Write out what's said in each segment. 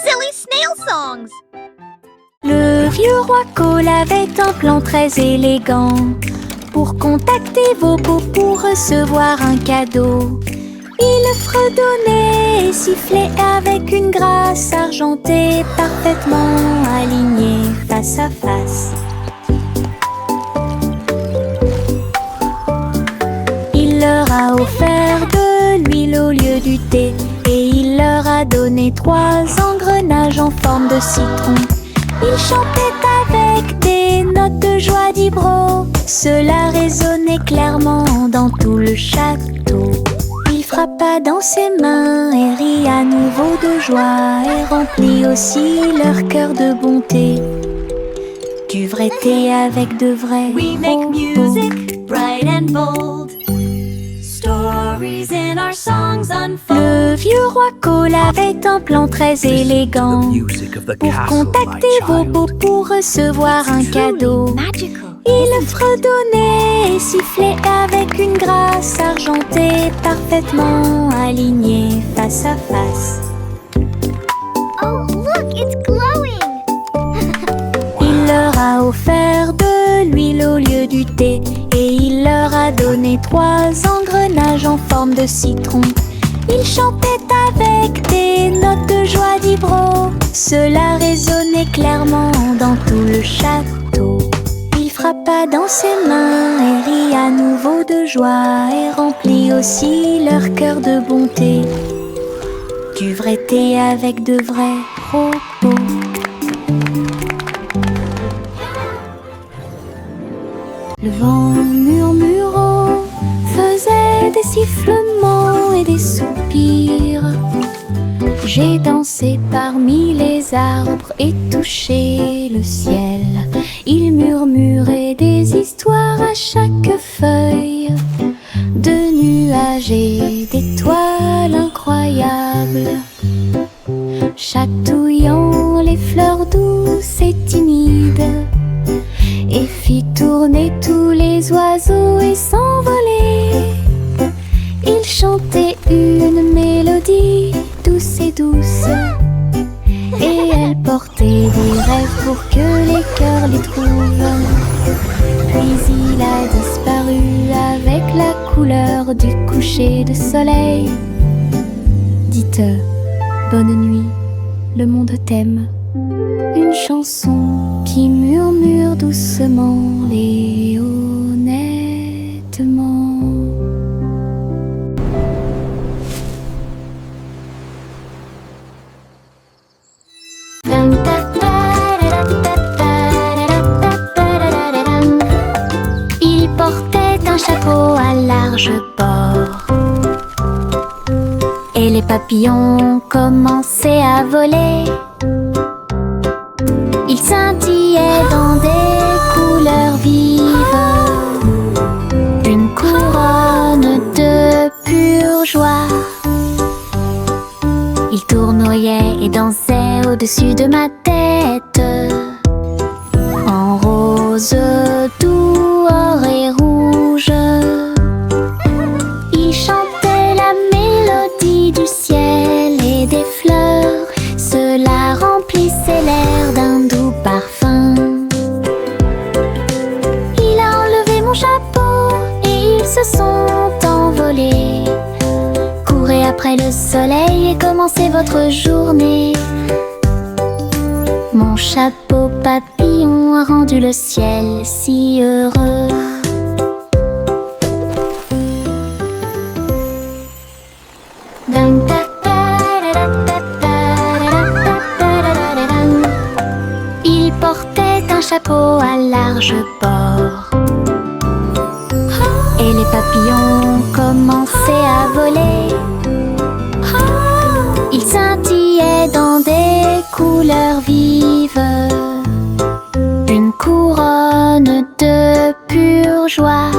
Silly snail songs! Le vieux roi Cole avait un plan très élégant pour contacter vos beaux pour recevoir un cadeau. Il fredonnait et sifflait avec une grâce argentée parfaitement alignée face à face. Il leur a offert de l'huile au lieu du thé et il leur a donné 3 engrenages en forme de citron. Il chantait avec des notes de joie d'Ibro. Cela résonnait clairement dans tout le château. Il frappa dans ses mains et rit à nouveau de joie et remplit aussi leur cœur de bonté. Du vrai thé avec de vrais We make propos. music bright and bold. Stories in our songs unfold. Le vieux roi Cole avait un plan très élégant pour contacter vos beaux pour recevoir un cadeau. Magical. Il fredonnait et sifflait avec une grâce argentée parfaitement alignée face à face. Oh, look, it's glowing! Il leur a offert de l'huile au lieu du thé et il leur a donné 3 engrenages en forme de citron. Il chantait avec des notes de joie d'Ibro. Cela résonnait clairement dans tout le château. Il frappa dans ses mains et rit à nouveau de joie et remplit aussi leur cœur de bonté. Du vrai thé avec de vrais propos. Le vent murmurant faisait des sifflements et des soupirs. J'ai dansé parmi les arbres et touché le ciel. Il murmurait des histoires à chaque feuille, de nuages et d'étoiles incroyables, chatouillant les fleurs douces et timides, et fit tourner tous les oiseaux et s'envoler. Il chantait une mélodie douce et douce, et elle portait des rêves pour que les cœurs les trouvent. Puis il a disparu avec la couleur du coucher de soleil. Dites bonne nuit, le monde t'aime. Une chanson qui murmure doucement et honnêtement. Il portait un chapeau à large bord et les papillons commençaient à voler. Il scintillait dans des couleurs vives, une couronne de pure joie. Il tournoyait et dansait au-dessus de ma tête, en rose, doux, or et rouge. Il chantait la mélodie du ciel et des fleurs. Cela remplissait l'air d'un doux parfum. Il a enlevé mon chapeau et ils se sont envolés. Courez après le soleil et commencez votre journée. Mon chapeau papillon a rendu le ciel si heureux. Il portait un chapeau à large bord et les papillons commençaient à voler. Il scintillait dans des couleurs vives, une couronne de pure joie.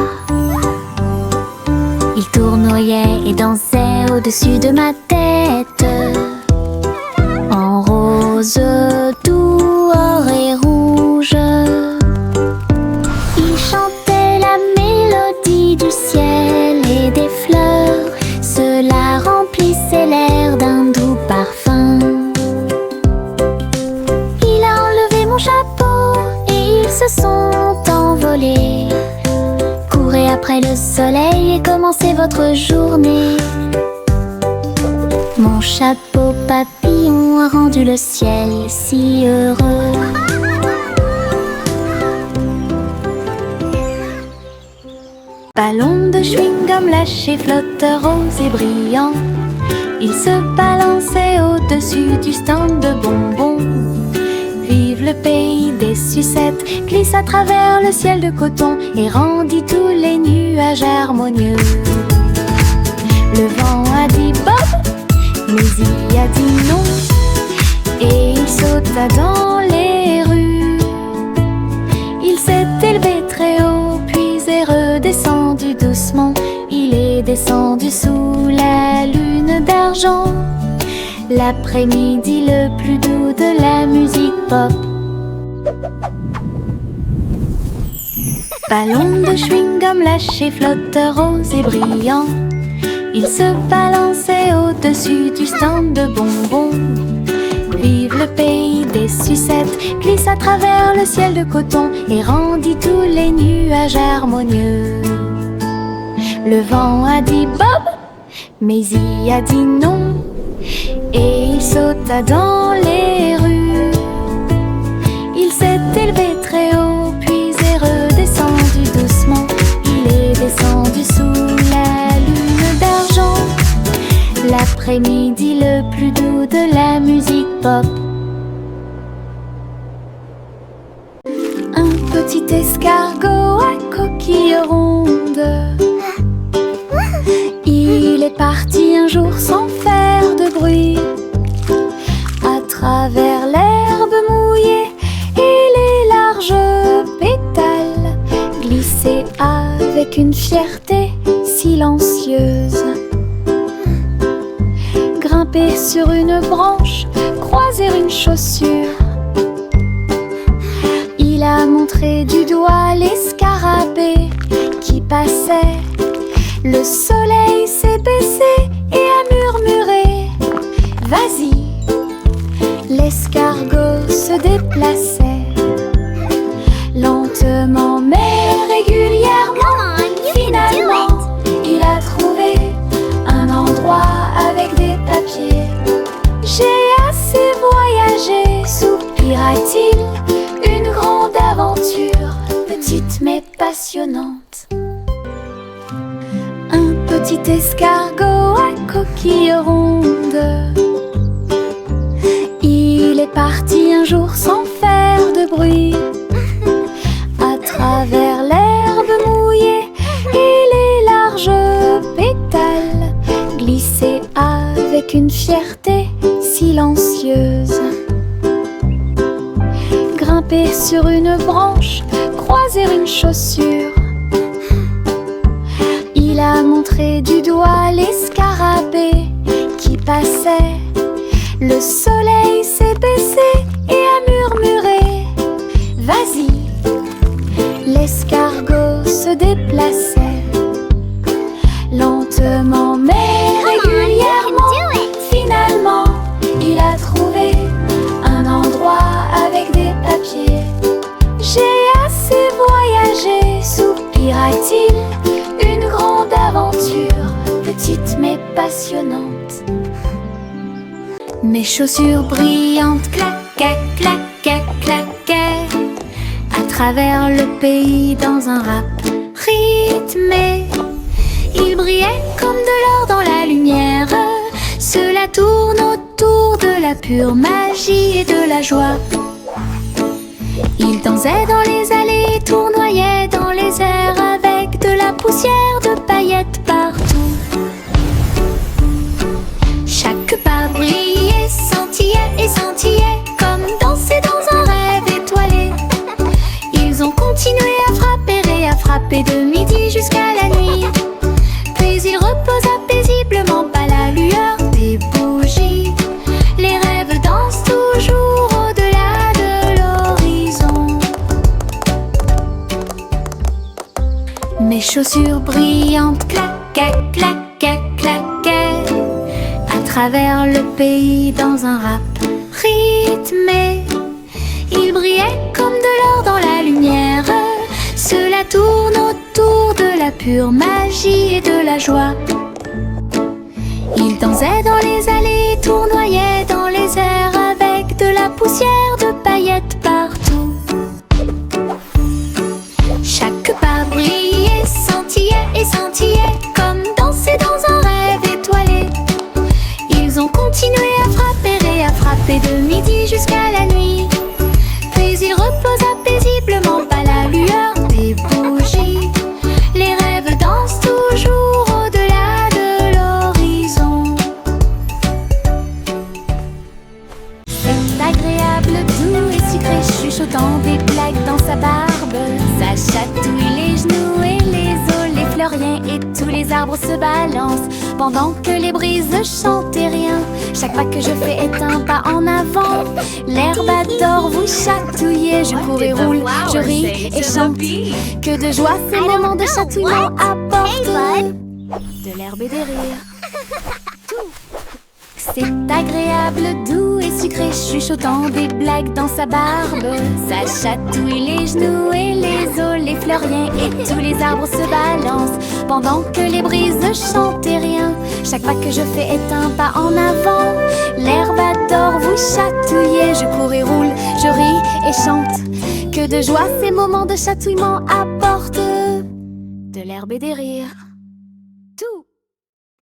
Il tournoyait et dansait au-dessus de ma tête, en rose, doux, or et rouge. Il chantait la mélodie du ciel et des fleurs. Cela remplissait l'air d'un doux parfum. votre journée. Mon chapeau papillon a rendu le ciel si heureux. Ballon de chewing-gum lâché, flotteur rose et brillant, il se balançait au-dessus du stand de bonbons. Vive le pays des sucettes, glisse à travers le ciel de coton et rendit tous les nuages harmonieux. Le vent a dit Bob, mais il a dit non, et il sauta dans les rues. Il s'est élevé très haut, puis est redescendu doucement. Il est descendu sous la lune d'argent. L'après-midi le plus doux de la musique pop. Ballon de chewing-gum lâché, flotteur rose et brillant, il se balançait au-dessus du stand de bonbons. Vive le pays des sucettes, glisse à travers le ciel de coton et rendit tous les nuages harmonieux. Le vent a dit Bob, mais il a dit non, et il sauta dans les rues. Il s'est élevé très haut, puis est redescendu doucement. Il est descendu sous la lune d'argent. L'après-midi le plus doux de la musique pop. Un petit escargot à coquille ronde, il est parti un jour sans faire de bruit, à travers l'herbe mouillée et les larges pétales, glisser avec une fierté silencieuse. Grimper sur une branche, croiser une chaussure. Il a montré du doigt les scarabées qui passaient. Le soleil s'est baissé et a murmuré vas-y. L'escargot se déplaçait lentement mais régulièrement. Finalement, il a trouvé un endroit avec des papiers. J'ai assez voyagé, soupira-t-il. Une grande aventure, petite mais passionnante. Un petit escargot à coquille ronde, il est parti un jour sans faire de bruit, à travers l'herbe mouillée et les larges pétales, glisser avec une fierté silencieuse. Grimper sur une branche, croiser une chaussure. Il a montré du doigt les scarabées qui passaient. Le soleil s'est baissé et a murmuré vas-y. L'escargot se déplaçait lentement mais régulièrement. Finalement, il a trouvé un endroit avec des papiers. J'ai assez voyagé, soupira-t-il. Une grande aventure, petite mais passionnante. Mes chaussures brillantes claquaient, claquaient, claquaient à travers le pays dans un rap rythmé. Ils brillaient comme de l'or dans la lumière. Cela tourne autour de la pure magie et de la joie. Ils dansaient dans les allées, tournoyaient dans les airs avec de la poussière de paillettes partout. Chaque pas brillait, scintillait et scintillait comme danser dans un rêve étoilé. Ils ont continué à frapper et à frapper de midi jusqu'à la nuit. Puis il reposa paisiblement à la lueur des bougies. Les rêves dansent toujours au-delà de l'horizon. Mes chaussures brillantes claquaient, claquaient, claquaient à travers le pays dans un rap rythmé. Ils brillaient comme de l'or dans la lumière. Cela tourne autour de la pure magie et de la joie. Ils dansaient dans les allées, tournoyaient dans les airs avec de la poussière de paillettes partout. Chaque pas brillait, scintillait et scintillait comme danser dans un rêve étoilé. Ils ont continué à frapper de midi jusqu'à la nuit. Puis ils reposa paisiblement à la lueur des bougies. Les rêves dansent toujours au-delà de l'horizon. C'est agréable, doux et sucré, chuchotant des blagues dans sa barbe. Ça chatouille les genoux et les os, les fleuriens et tous les arbres se balancent pendant que les brises chantent et rien. Chaque pas que je fais est un pas en avant. L'herbe adore vous chatouiller. Je cours et roule, je ris et chante. Que de joie ces moments de chatouillement apportent de l'herbe et des rires. C'est agréable, doux et sucré, chuchotant des blagues dans sa barbe. Ça chatouille les genoux et les os, les fleuriens et tous les arbres se balancent pendant que les brises chantent et rien. Chaque pas que je fais est un pas en avant. L'herbe adore vous chatouiller. Je cours et roule, je ris et chante. Que de joie ces moments de chatouillement apportent de l'herbe et des rires. Tout.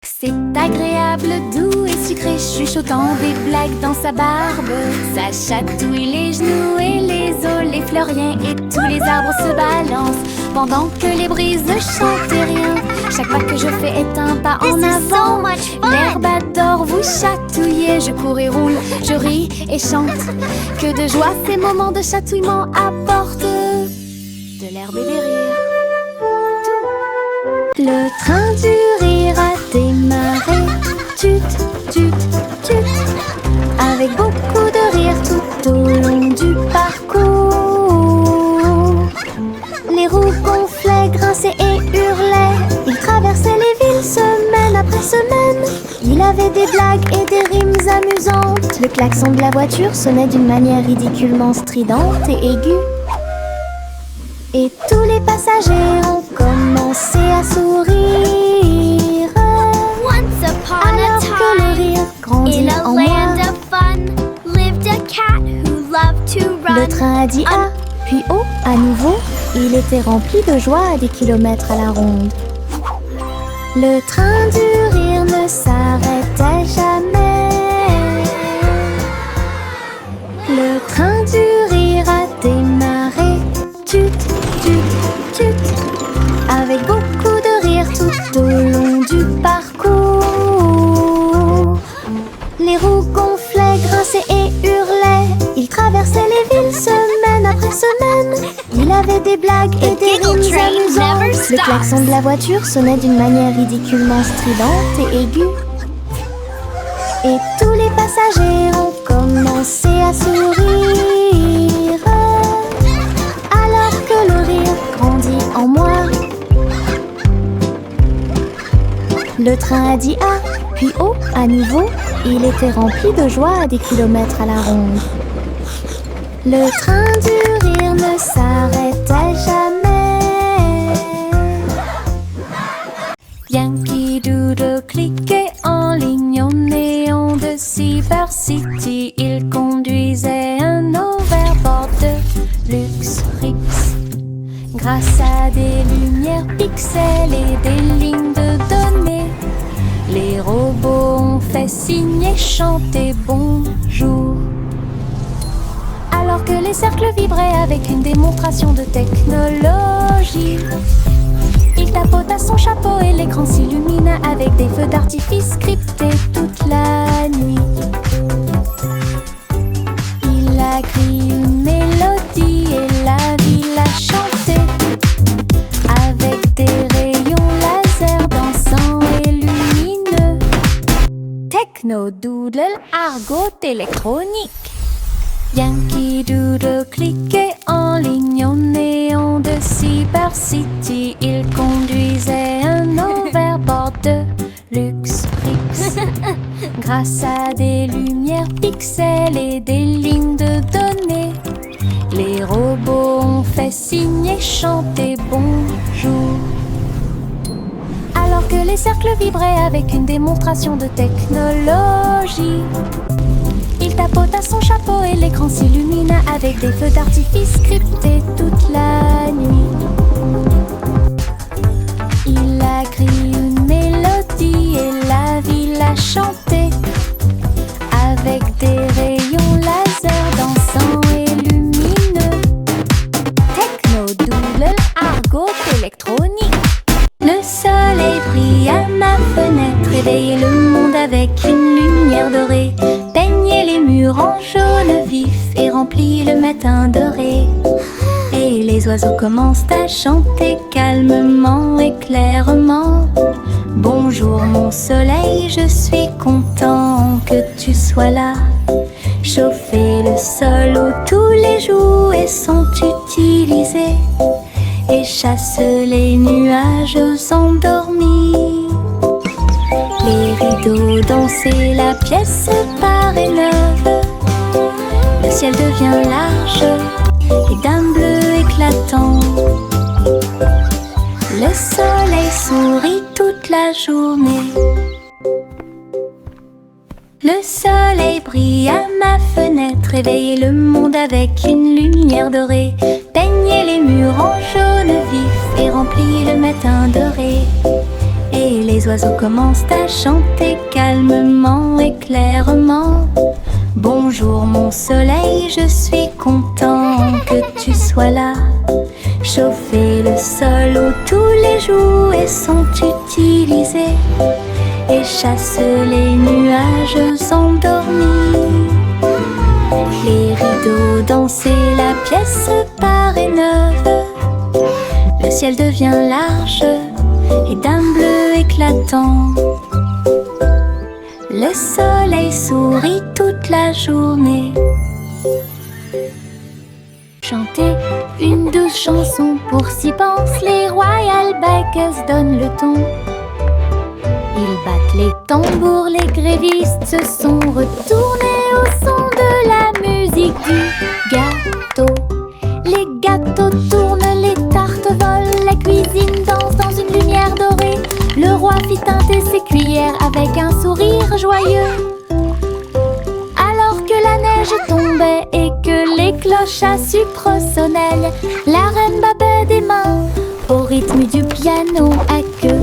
C'est agréable, doux et sucré, chuchotant des blagues dans sa barbe. Ça chatouille les genoux et les os, les fleuriens et tous les arbres se balancent pendant que les brises chantent et rien. Chaque pas que je fais est un pas en avant. L'herbe adore vous chatouiller. Je cours et roule, je ris et chante. Que de joie ces moments de chatouillement apportent de l'herbe et des rires. Le train du rire a démarré. Tut, tut, tut. Avec beaucoup de rire tout au long du parcours. Les roues gonflaient, grinçaient et hurlaient. Il traversait les villes semaine après semaine. Il avait des blagues et des rimes amusantes. Le klaxon de la voiture sonnait d'une manière ridiculement stridente et aiguë. Et tous les passagers ont commencé à sourire. Once upon Alors a que le time, rire grandit in a en moi. land of fun, lived a cat who loved to Le run. train a dit A, puis O à nouveau. Il était rempli de joie à des kilomètres à la ronde. Le train du rire ne s'arrêtait jamais. Le train du rire a démarré. Tut, tut, tut. Avec beaucoup de rire tout au long du parcours. Les roues gonflaient, grinçaient et hurlaient. Il traversait les villes semaine après semaine. Il avait des blagues et des giggle rimes train amusantes. never Le stops. klaxon de la voiture sonnait d'une manière ridiculement stridente et aiguë. Et tous les passagers ont commencé à sourire. Alors que le rire grandit en moi. Le train a dit A, puis O à nouveau. Il était rempli de joie à des kilomètres à la ronde. Le train du rire ne s'arrêtait jamais. Yankee Doodle cliquait en ligne au néon de Cyber City. Il conduisait un overboard de luxe Rix. Grâce à des lumières pixels et des lignes de données, les robots ont fait signe et chanter bonjour. Alors que les cercles vibraient avec une démonstration de technologie, il tapota son chapeau et l'écran s'illumina avec des feux d'artifice scriptés toute la nuit. Il a crié une mélodie et la ville a chanté avec des rayons laser dansants et lumineux. Techno Doodle, argot électronique. Yankee Doodle cliquait en ligne au néon de Cyber City. Il conduisait un overboard de luxe Rix. Grâce à des lumières pixels et des lignes de données, les robots ont fait signe et chanté bonjour. Alors que les cercles vibraient avec une démonstration de technologie, il tapota son chapeau et l'écran s'illumina avec des feux d'artifice scriptés toute la nuit. Il a crié une mélodie et la ville a chanté avec des rayons laser dansants et lumineux. Techno, double, argot, électronique. Le soleil brille à ma fenêtre, réveille le monde avec une lumière dorée. Peignez les murs en jaune vif et remplit le matin doré. Et les oiseaux commencent à chanter calmement et clairement. Bonjour mon soleil, je suis content que tu sois là. Chauffer le sol où tous les jouets sont utilisés et chasse les nuages endormis. Les rideaux dansaient, la pièce paraît neuve. Le ciel devient large et d'un bleu éclatant. Le soleil sourit toute la journée. Le soleil brille à ma fenêtre, réveille le monde avec une lumière dorée. Peignez les murs en jaune vif et remplit le matin doré. Et les oiseaux commencent à chanter calmement et clairement. Bonjour mon soleil, je suis content que tu sois là. Chauffer le sol où tous les jouets sont utilisés et chasse les nuages endormis. Les rideaux dansaient, la pièce paraît neuve. Le ciel devient large et d'un bleu éclatant. Le soleil sourit toute la journée. Chanter une douce chanson, pour s'y pensent les Royal Bikers donnent le ton. Ils battent les tambours, les grévistes se sont retournés au son de la musique du gâteau. Les gâteaux tournent, les tartes volent, la cuisine danse dans une lumière dorée. Le roi fit teinter ses cuillères avec un sourire joyeux. Alors que la neige tombait et que les cloches à sucre sonnaient, la reine battait des mains au rythme du piano à queue.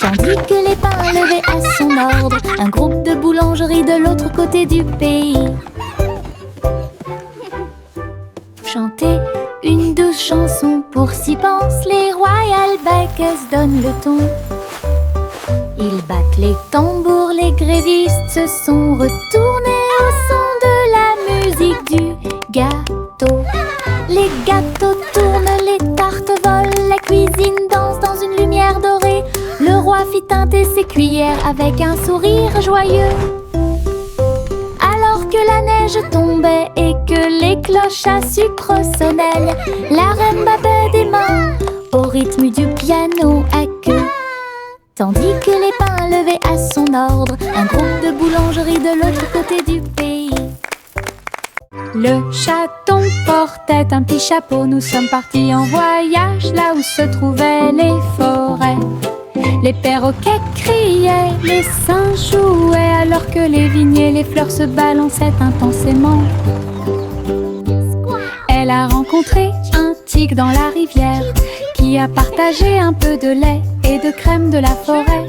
Tandis que les pains levaient à son ordre un groupe de boulangeries de l'autre côté du pays. Chanter une douce chanson, pour s'y pensent les Royal Bikers donnent le ton. Ils battent les tambours, les grévistes se sont retournés au son de la musique du gâteau. Les gâteaux tournent, les tartes volent, la cuisine danse dans une lumière dorée. Le roi fit teinter ses cuillères avec un sourire joyeux. Alors que la neige tombait et que les cloches à sucre sonnaient, la reine battait des mains au rythme du piano à queue. Tandis que les pains levaient à son ordre un groupe de boulangeries de l'autre côté du pays. Le chaton portait un petit chapeau, nous sommes partis en voyage là où se trouvaient les forêts. Les perroquets criaient, les singes jouaient, alors que les vignes et les fleurs se balançaient intensément. Elle a rencontré un tigre dans la rivière qui a partagé un peu de lait et de crème de la forêt.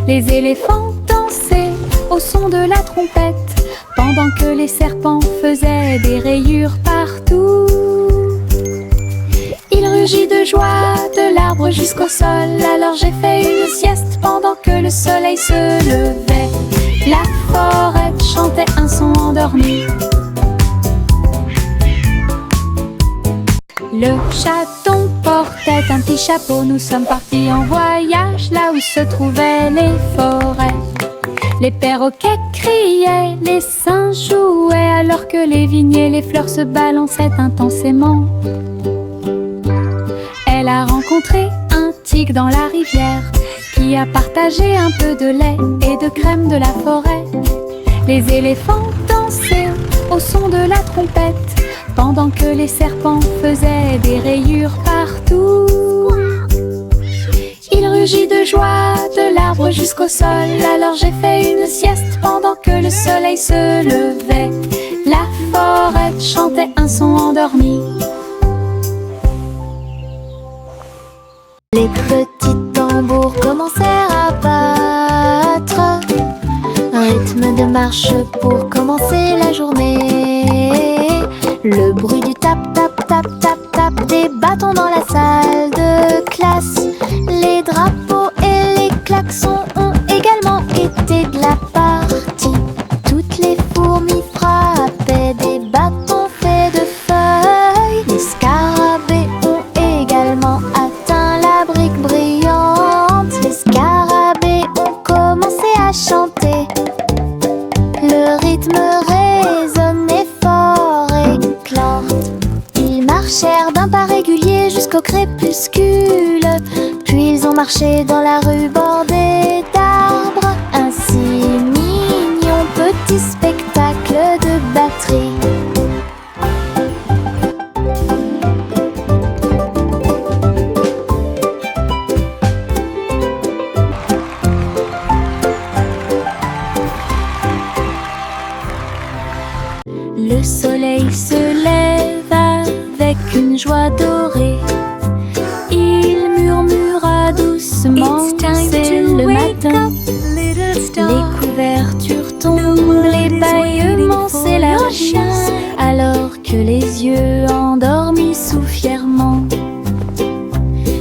Les éléphants dansaient au son de la trompette pendant que les serpents faisaient des rayures partout. Il rugit de joie de l'arbre jusqu'au sol. Alors j'ai fait une sieste pendant que le soleil se levait. La forêt chantait un son endormi. Le chaton portait un petit chapeau, nous sommes partis en voyage là où se trouvaient les forêts. Les perroquets criaient, les singes jouaient, alors que les vignes et les fleurs se balançaient intensément. Elle a rencontré un tigre dans la rivière qui a partagé un peu de lait et de crème de la forêt. Les éléphants dansaient au son de la trompette pendant que les serpents faisaient des rayures partout. Il rugit de joie de l'arbre jusqu'au sol. Alors j'ai fait une sieste pendant que le soleil se levait. La forêt chantait un son endormi. Les petits tambours commencèrent à battre, un rythme de marche pour commencer la journée. Le bruit du tap tap tap tap tap des bâtons dans la salle de classe. Les drapeaux et les klaxons ont également été de la partie. Toutes les fourmis frappaient des bâtons faits de feuilles. Les scarabées ont également atteint la brique brillante. Les scarabées ont commencé à chanter. Le rythme résonnait fort et clante. Ils marchèrent d'un pas régulier jusqu'au crépuscule. Puis ils ont marché dans la rue bordée d'arbres. Un si mignon petit spectacle de batterie. Le soleil se lève avec une joie dorée. Il murmura doucement, c'est le matin. Les couvertures tombent, les bâillements s'élargissent, alors que les yeux endormis soufflent fièrement.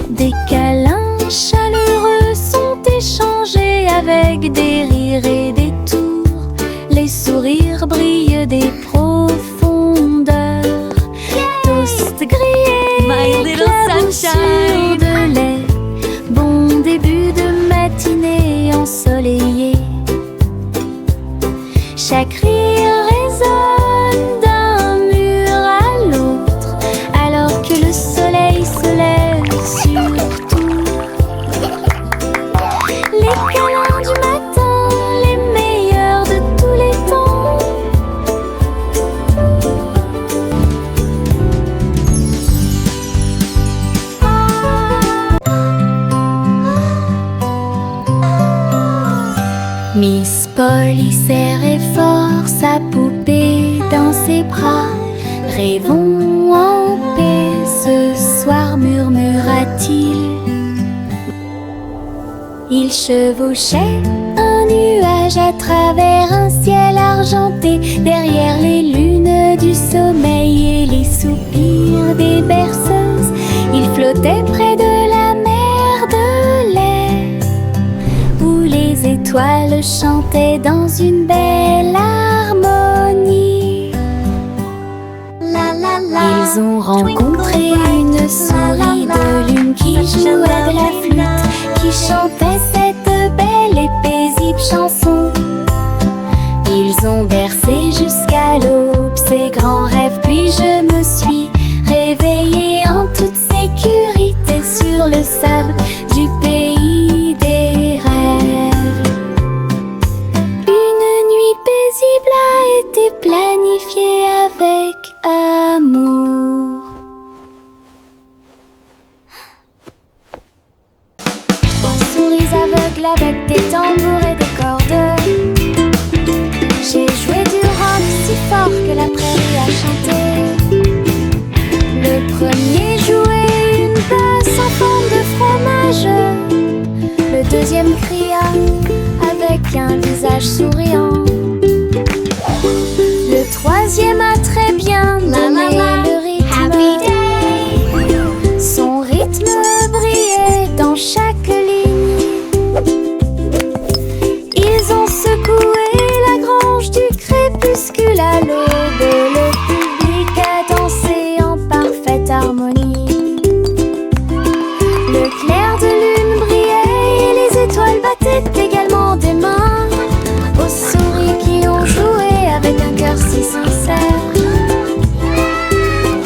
Des câlins chaleureux sont échangés avec des rires et des tours. Les sourires brillent des profondeurs. Toast grillé, éclaboussure de lait. Bon début de matinée ensoleillée. Chaque rire résonne d'un mur à l'autre, alors que le soleil se lève sur tout. Les câlins du matin, les meilleurs de tous les temps. Miss Polly serrait fort sa poupée dans ses bras. Rêvons en paix ce soir, murmura-t-il. Il chevauchait un nuage à travers un ciel argenté, derrière les lunes du sommeil et les soupirs des berceuses. Il flottait près de la mer de lait, où les étoiles chantaient dans une belle harmonie. Ils ont rencontré une souris de lune qui jouait de la flûte, qui chantait cette belle et paisible chanson. Ils ont bercé jusqu'à l'aube ces grands rêves, puis je me suis réveillée en toute sécurité sur le sable du pays des rêves. Une nuit paisible a été planifiée avec amour. Trois souris aveugles avec des tambours et des cordes. J'ai joué du rock si fort que la prairie a chanté. Le premier jouait une basse en forme de fromage. Le deuxième cria avec un visage souriant. Le troisième a très bien donné le rythme. Son rythme brillait dans chaque ligne. Ils ont secoué la grange du crépuscule à l'aube. Le public a dansé en parfaite harmonie. Le clair de lune brillait et les étoiles battaient également des mains aux souris qui ont joué avec un cœur si sincère.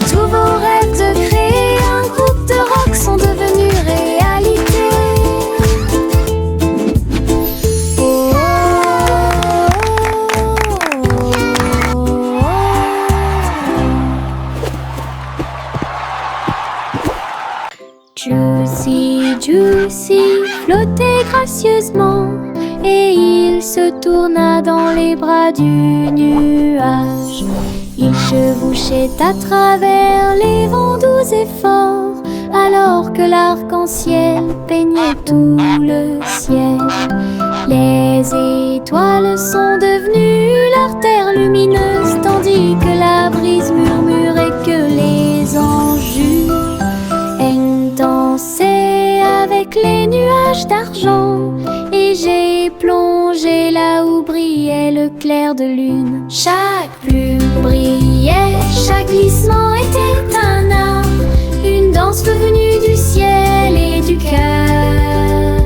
Tous vos rêves de créer un groupe de rock sont devenus réalité. Oh, oh, oh, oh. Juicy flottait gracieusement et il se tourna dans les bras du nuage. Il chevauchait à travers les vents doux et forts, alors que l'arc-en-ciel peignait tout le ciel. Les étoiles sont devenues leur terre lumineuse, tandis que la brise murmurait que les anges dansaient avec les nuages d'argent. Et j'ai plongé là où brillait le clair de lune. Chaque plume brillait, chaque glissement était un art, une danse venue du ciel et du cœur.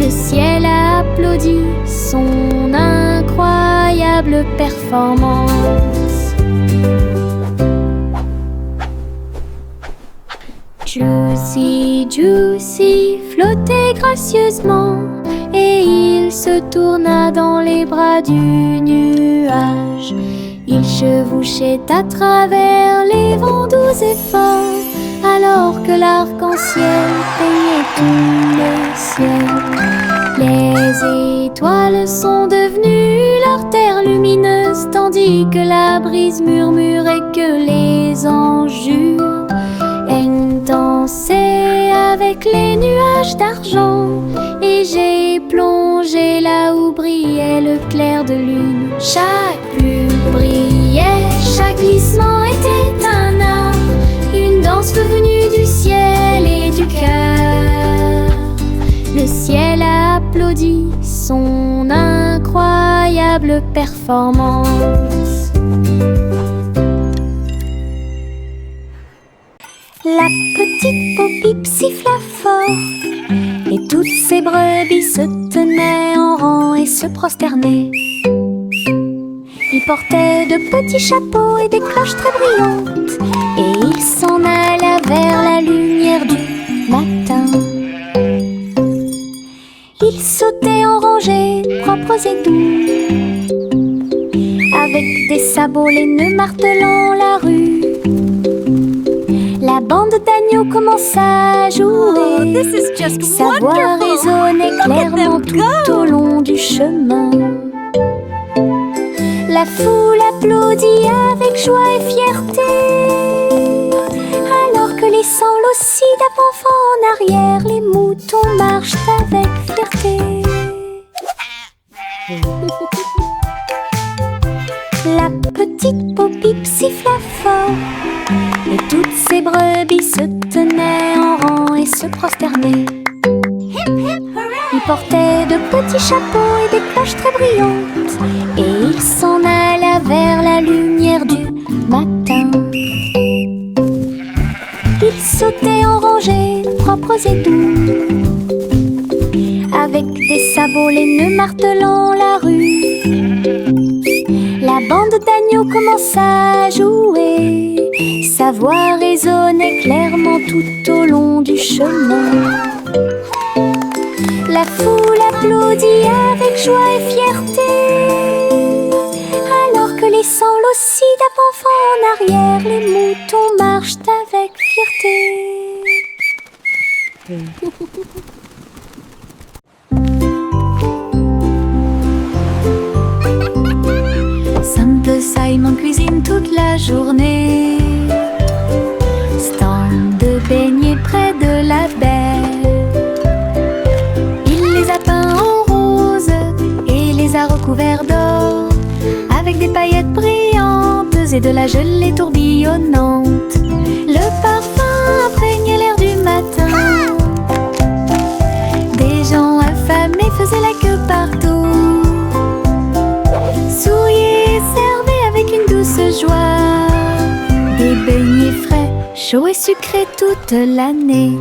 Le ciel a applaudi son incroyable performance. Juicy flottait gracieusement et il se tourna dans les bras du nuage. Il chevauchait à travers les vents doux et forts, alors que l'arc-en-ciel peignait tout le ciel. Les étoiles sont devenues leur terre lumineuse, tandis que la brise murmurait que les anges dansaient avec les nuages d'argent. Et j'ai plongé là où brillait le clair de lune. Chaque plume brillait, chaque glissement était un art, une danse venue du ciel et du cœur. Le ciel a applaudi son incroyable performance. La petite Popip siffla fort, et toutes ses brebis se tenaient en rang et se prosternaient. Ils portaient de petits chapeaux et des cloches très brillantes, et ils s'en alla vers la lumière du matin. Ils sautaient en rangées propres et doux, avec des sabots laineux martelant la rue. La bande d'agneaux commença à jouer. Sa voix résonnait clairement tout au long du chemin. La foule applaudit avec joie et fierté, alors que les sanglots aussi d'avant en arrière, les moutons marchent avec fierté. La petite Popip siffla fort, et toutes ses brebis se tenaient en rang et se prosternaient. Ils portaient de petits chapeaux et des cloches très brillantes, et ils s'en alla vers la lumière du matin. Ils sautaient en rangées propres et doux, avec des sabots laineux martelant la rue. La bande d'agneaux commença à jouer, sa voix résonnait clairement tout au long du chemin. La foule applaudit avec joie et fierté, alors que les sanglots aussi d'avant en arrière, les moutons marchent avec fierté. Simple Simon cuisine toute la journée, stand de beignets près de la baie. Il les a peints en rose et les a recouverts d'or, avec des paillettes brillantes et de la gelée tourbillonnante. Le parfum imprègne l'air du matin. Des gens affamés faisaient la queue partout, souriaient et servaient avec une douce joie des beignets frais, chauds et sucrés toute l'année.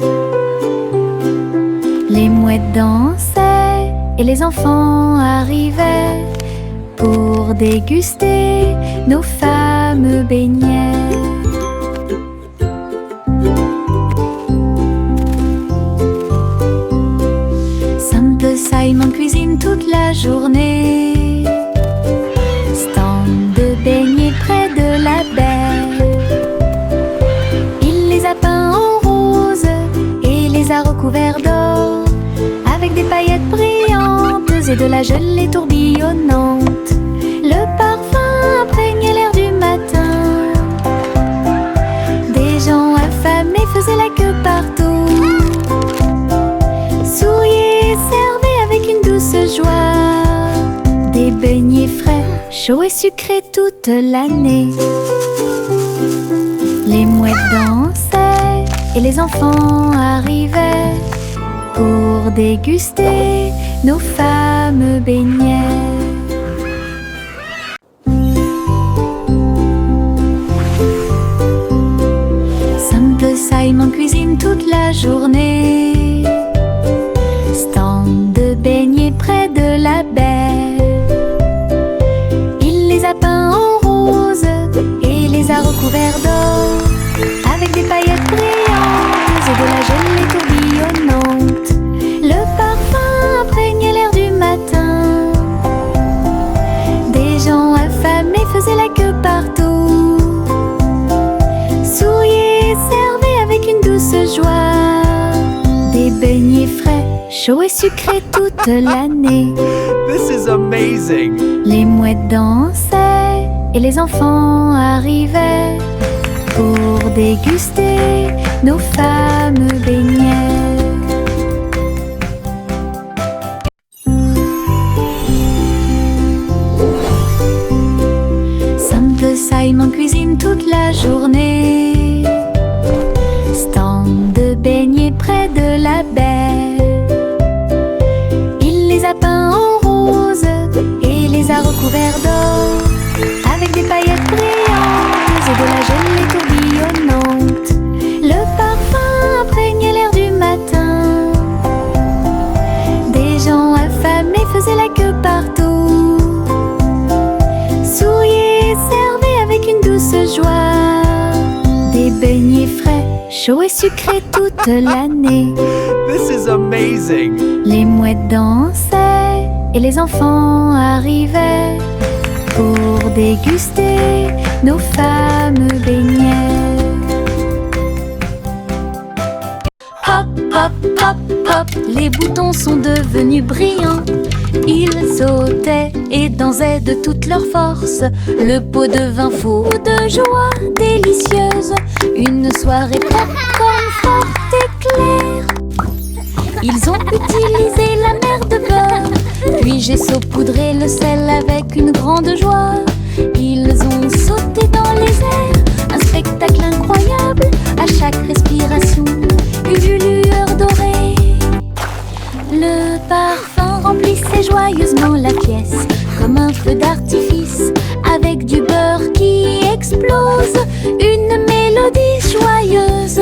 Les mouettes dansaient et les enfants arrivaient pour déguster nos fameux beignets. Simple Simon cuisine toute la journée, stand de beignets près de la baie. Il les a peints en rose et les a recouverts d'or, et de la gelée tourbillonnante. Le parfum imprégnait l'air du matin. Des gens affamés faisaient la queue partout. Souriaient et servaient avec une douce joie. Des beignets frais, chauds et sucrés toute l'année. Les mouettes dansaient et les enfants arrivaient pour déguster nos fameux beignets. Simple Simon cuisine toute la journée. Stand de beignets près de la baie. Il les a peints en rose et les a recouverts d'or, avec des paillettes brillantes et de la gelée tourbillonnante. Le parfum imprégnait l'air du matin. Des gens affamés faisaient la queue partout. Souriaient et servaient avec une douce joie. Des beignets frais, chauds et sucrés toute l'année. This is amazing! Les mouettes dansaient et les enfants arrivaient pour déguster nos fameux beignets. Simple Simon cuisine toute la journée. Stand de beignets près de la baie. Il les a peints en rose et les a recouverts d'or, avec des paillettes brillantes et de la gelée tourbillonnante. Le parfum imprégnait l'air du matin. Des gens affamés faisaient la queue partout. Souriaient et servaient avec une douce joie. Des beignets frais, chauds et sucrés toute l'année. This is amazing! Les mouettes dansaient et les enfants arrivaient pour déguster nos fameux beignets. Hop, hop, hop, hop, les boutons sont devenus brillants. Ils sautaient et dansaient de toute leur force. Le pot devint fou de joie délicieuse. Une soirée popcorn forte et claire. Ils ont utilisé la mer de beurre, puis j'ai saupoudré le sel avec une grande joie. Ils ont sauté dans les airs, un spectacle incroyable. À chaque respiration, une lueur dorée. Le parfum remplissait joyeusement la pièce, comme un feu d'artifice, avec du beurre qui explose. Une mélodie joyeuse,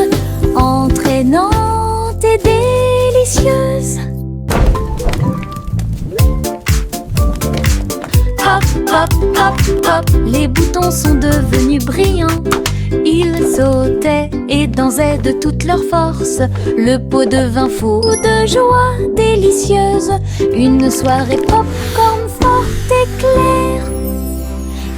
entraînante et délicieuse. Hop, hop, hop, hop, les boutons sont devenus brillants. Ils sautaient et dansaient de toute leur force. Le pot devint fou de joie délicieuse. Une soirée popcorn forte et claire.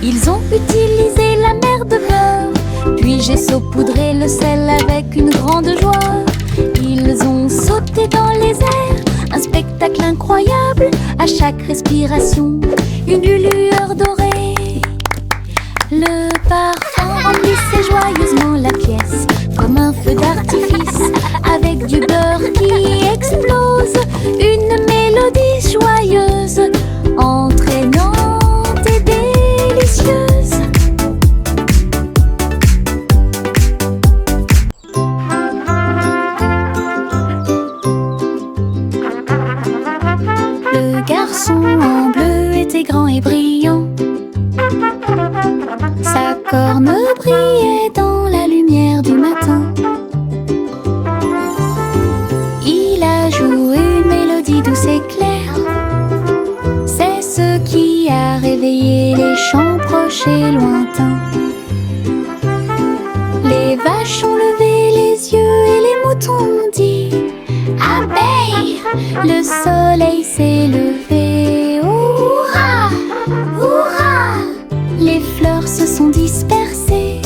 Ils ont utilisé la mer de beurre, puis j'ai saupoudré le sel avec une grande joie. Ils ont sauté dans les airs, un spectacle incroyable. À chaque respiration, une lueur dorée. Le parfum remplissait joyeusement la pièce, comme un feu d'artifice, avec du beurre qui explose. Une mélodie joyeuse, entraînante et délicieuse. Le garçon en bleu était grand et brillant. Sa corne brillait dans la lumière du matin. Il a joué une mélodie douce et claire. C'est ce qui a réveillé les chants proches et lointains. Les vaches ont levé les yeux et les moutons ont dit abeille. Le soleil s'est levé. Hurrah, hurrah. Les fleurs se sont dispersées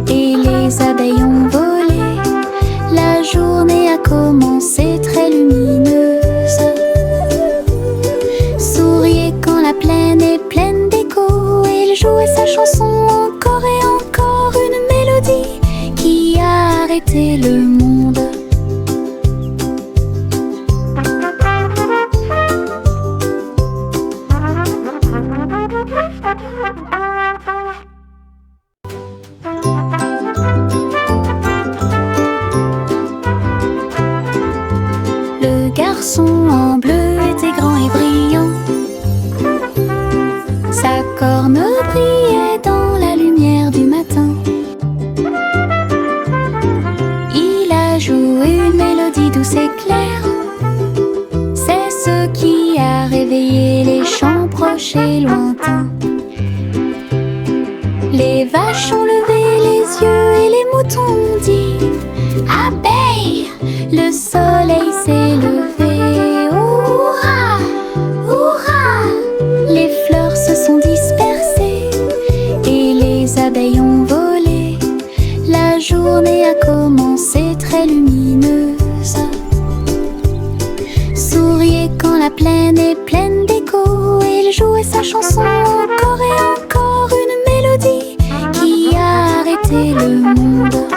et les abeilles ont volé. La journée a commencé très lumineuse. jouait sa chanson encore et encore, une mélodie qui a arrêté le monde. Le garçon en bleu était grand et brillant. Sa corne brillait dans la lumière du matin. Il a joué une mélodie douce et claire. C'est ce qui a réveillé les champs proches et lointains. Les vaches ont levé les yeux et les moutons ont dit abeille, le soleil s'est levé. Hurrah, hurrah! Les fleurs se sont dispersées et les abeilles ont volé. La journée a commencé très lumineuse. Souriez quand la plaine est pleine d'écho. Il jouait sa chanson encore et encore, une mélodie qui a arrêté le monde.